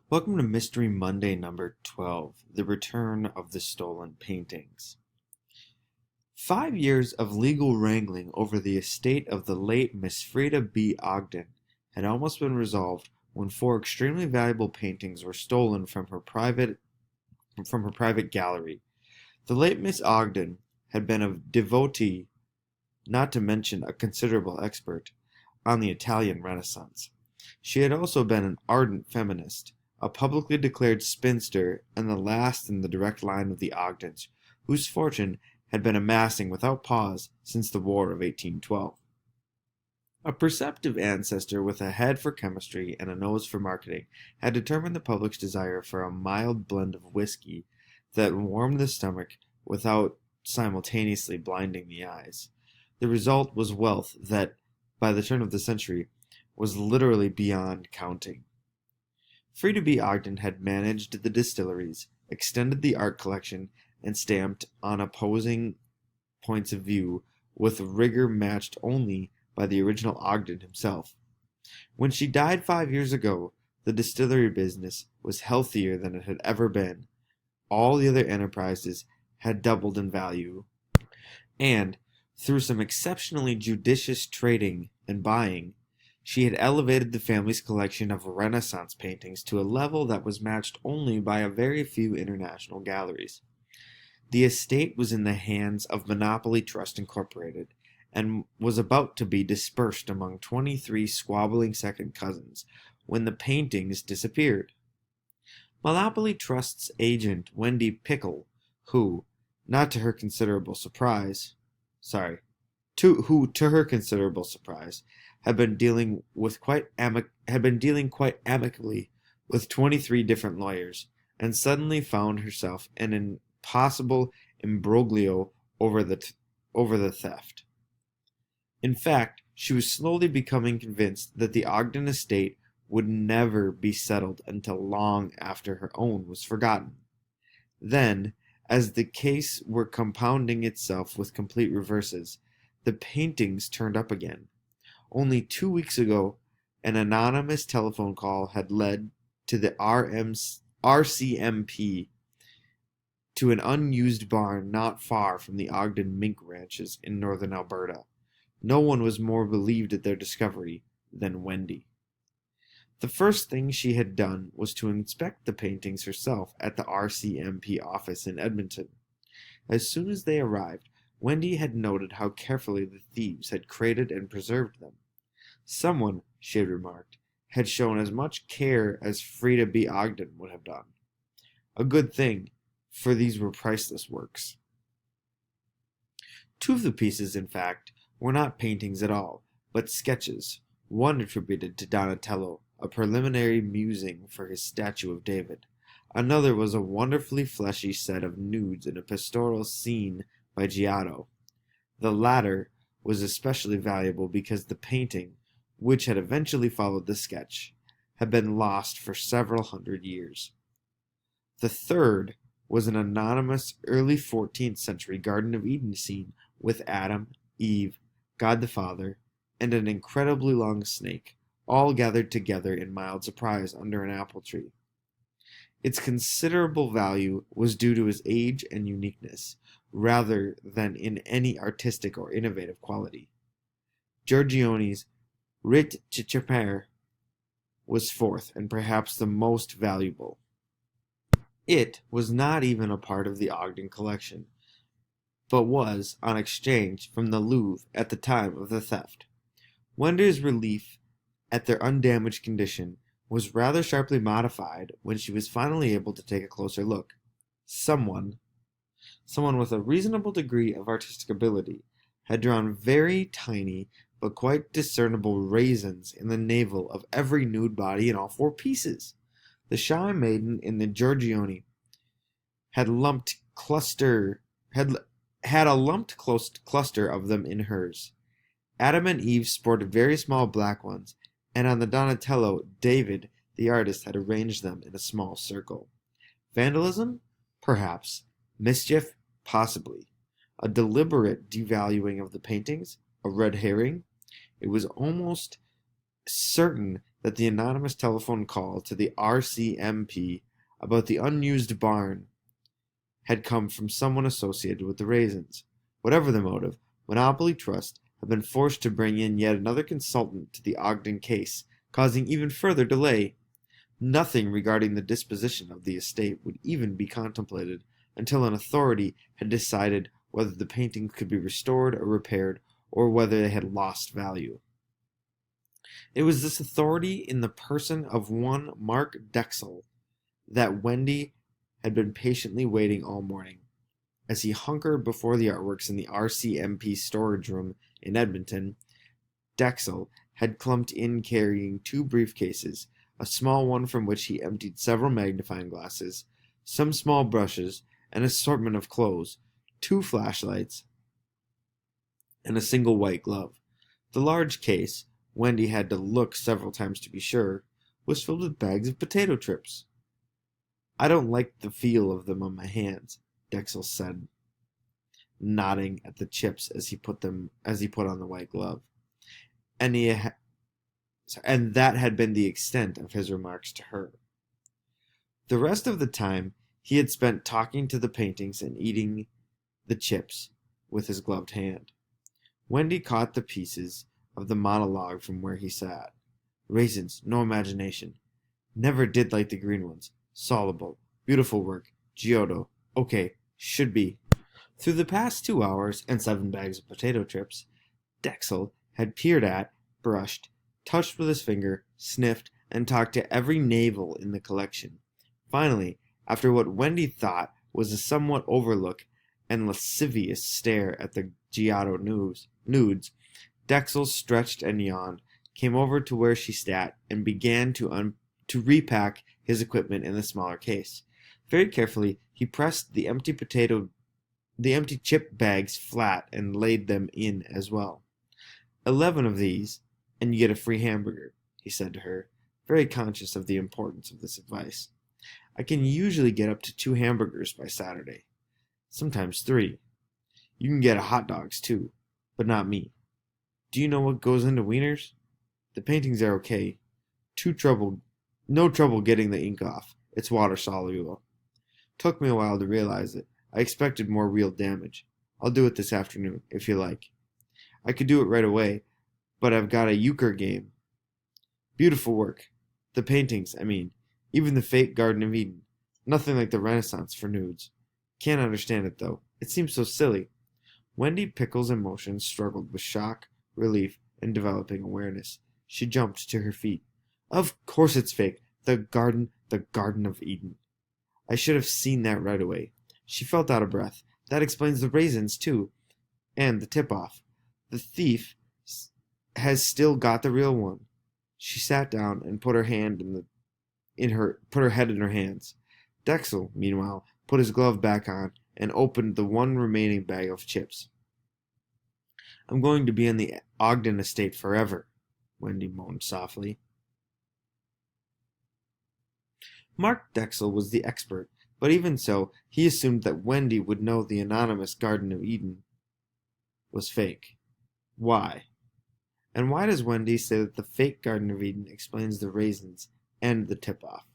Welcome to Mystery Monday number 12, The Return of the Stolen Paintings. 5 years of legal wrangling over the estate of the late Miss Frida B. Ogden had almost been resolved when four extremely valuable paintings were stolen from her private gallery. The late Miss Ogden had been a devotee, not to mention a considerable expert, on the Italian Renaissance. She had also been an ardent feminist, a publicly declared spinster, and the last in the direct line of the Ogdens, whose fortune had been amassing without pause since the War of 1812. A perceptive ancestor with a head for chemistry and a nose for marketing had determined the public's desire for a mild blend of whiskey that warmed the stomach without simultaneously blinding the eyes. The result was wealth that, by the turn of the century, was literally beyond counting. Frida B. Ogden had managed the distilleries, extended the art collection, and stamped on opposing points of view with rigor matched only by the original Ogden himself. When she died 5 years ago, the distillery business was healthier than it had ever been. All the other enterprises had doubled in value, and, through some exceptionally judicious trading and buying, she had elevated the family's collection of Renaissance paintings to a level that was matched only by a very few international galleries. The estate was in the hands of Monopoly Trust Incorporated, and was about to be dispersed among 23 squabbling second cousins when the paintings disappeared. Monopoly Trust's agent, Wendy Pickle, who, to her considerable surprise, had been dealing quite amicably with 23 different lawyers, and suddenly found herself in an impossible imbroglio over the theft. In fact, she was slowly becoming convinced that the Ogden estate would never be settled until long after her own was forgotten. Then, as the case were compounding itself with complete reverses, the paintings turned up again. Only 2 weeks ago, an anonymous telephone call had led to the RCMP to an unused barn not far from the Ogden mink ranches in northern Alberta. No one was more relieved at their discovery than Wendy. The first thing she had done was to inspect the paintings herself at the RCMP office in Edmonton. As soon as they arrived, Wendy had noted how carefully the thieves had crated and preserved them. Someone, she had remarked, had shown as much care as Frida B. Ogden would have done. A good thing, for these were priceless works. Two of the pieces, in fact, were not paintings at all, but sketches, one attributed to Donatello, a preliminary musing for his statue of David. Another was a wonderfully fleshy set of nudes in a pastoral scene by Giotto. The latter was especially valuable because the painting, which had eventually followed the sketch, had been lost for several hundred years. The third was an anonymous early 14th century Garden of Eden scene with Adam, Eve, God the Father, and an incredibly long snake, all gathered together in mild surprise under an apple tree. Its considerable value was due to its age and uniqueness, rather than in any artistic or innovative quality. Giorgione's Rit Chichepere was fourth, and perhaps the most valuable. It was not even a part of the Ogden collection, but was on exchange from the Louvre at the time of the theft. Wendy's relief at their undamaged condition was rather sharply modified when she was finally able to take a closer look. Someone with a reasonable degree of artistic ability had drawn very tiny but quite discernible raisins in the navel of every nude body in all four pieces. The shy maiden in the Giorgione had a lumped cluster of them in hers. Adam and Eve sported very small black ones, and on the Donatello, David, the artist, had arranged them in a small circle. Vandalism? Perhaps. Mischief? Possibly. A deliberate devaluing of the paintings? A red herring? It was almost certain that the anonymous telephone call to the RCMP about the unused barn had come from someone associated with the raisins. Whatever the motive, Monopoly Trust had been forced to bring in yet another consultant to the Ogden case, causing even further delay. Nothing regarding the disposition of the estate would even be contemplated until an authority had decided whether the paintings could be restored or repaired, or whether they had lost value. It was this authority in the person of one Mark Dexel that Wendy had been patiently waiting all morning. As he hunkered before the artworks in the RCMP storage room in Edmonton, Dexel had clumped in carrying 2 briefcases, a small one from which he emptied several magnifying glasses, some small brushes, an assortment of clothes, 2 flashlights, and a single white glove. The large case, Wendy had to look several times to be sure, was filled with bags of potato chips. "I don't like the feel of them on my hands," Dexel said, nodding at the chips as he put on the white glove. And that had been the extent of his remarks to her. The rest of the time he had spent talking to the paintings and eating the chips with his gloved hand. Wendy caught the pieces of the monologue from where he sat. "Raisins, no imagination. Never did like the green ones. Soluble. Beautiful work. Giotto. Okay. Should be." Through the past 2 hours and 7 bags of potato chips, Dexel had peered at, brushed, touched with his finger, sniffed, and talked to every navel in the collection. Finally, after what Wendy thought was a somewhat overlook and lascivious stare at the Giotto nudes, Dexel stretched and yawned, came over to where she sat, and began to repack his equipment in the smaller case. Very carefully, he pressed the empty chip bags flat and laid them in as well. 11 of these, and you get a free hamburger," he said to her, very conscious of the importance of this advice. "I can usually get up to 2 hamburgers by Saturday. Sometimes 3. You can get hot dogs, too, but not me. Do you know what goes into wieners? The paintings are okay. No trouble getting the ink off. It's water soluble. Took me a while to realize it. I expected more real damage. I'll do it this afternoon, if you like. I could do it right away, but I've got a euchre game. Beautiful work. The paintings, I mean. Even the fake Garden of Eden. Nothing like the Renaissance for nudes. Can't understand it, though. It seems so silly." Wendy Pickle's emotions struggled with shock, relief, and developing awareness. She jumped to her feet. "Of course it's fake. The Garden of Eden. I should have seen that right away." She felt out of breath. "That explains the raisins, too. And the tip-off. The thief has still got the real one." She sat down and put her head in her hands. Dexel, meanwhile, put his glove back on and opened the one remaining bag of chips. "I'm going to be on the Ogden estate forever," Wendy moaned softly. Mark Dexel was the expert, but even so, he assumed that Wendy would know the anonymous Garden of Eden was fake. Why? And why does Wendy say that the fake Garden of Eden explains the raisins and the tip-off?